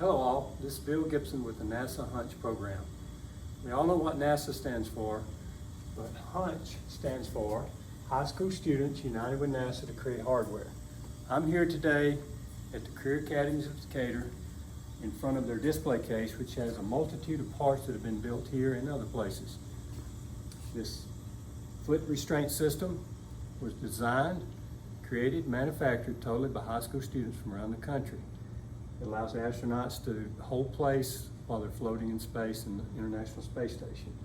Hello all, this is Bill Gibson with the NASA HUNCH program. We all know what NASA stands for, but HUNCH stands for High School Students United with NASA to Create Hardware. I'm here today at the Career Academies of Decatur in front of their display case, which has a multitude of parts that have been built here and other places. This foot restraint system was designed, created, manufactured totally by high school students from around the country. It allows astronauts to hold place while they're floating in space in the International Space Station.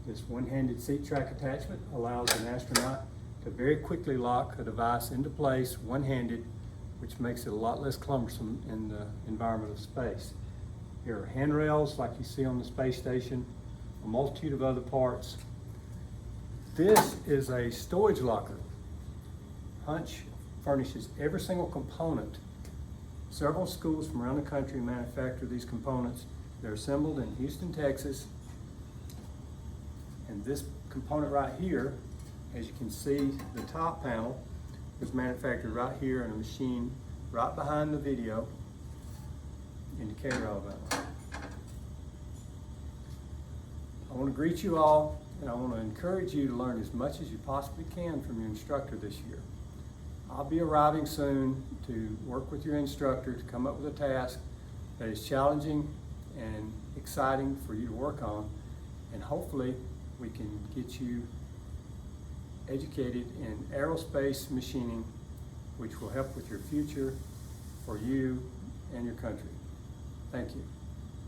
This one-handed seat track attachment allows an astronaut to very quickly lock a device into place one-handed, which makes it a lot less cumbersome in the environment of space. Here are handrails like you see on the space station, a multitude of other parts. This is a storage locker. HUNCH furnishes every single component. Several schools from around the country manufacture these components. They're assembled in Houston, Texas. And this component right here, as you can see, the top panel was manufactured right here in a machine right behind the video in Decatur, Alabama. I want to greet you all, and I want to encourage you to learn as much as you possibly can from your instructor this year. I'll be arriving soon to work with your instructor to come up with a task that is challenging and exciting for you to work on, and hopefully we can get you educated in aerospace machining, which will help with your future for you and your country. Thank you.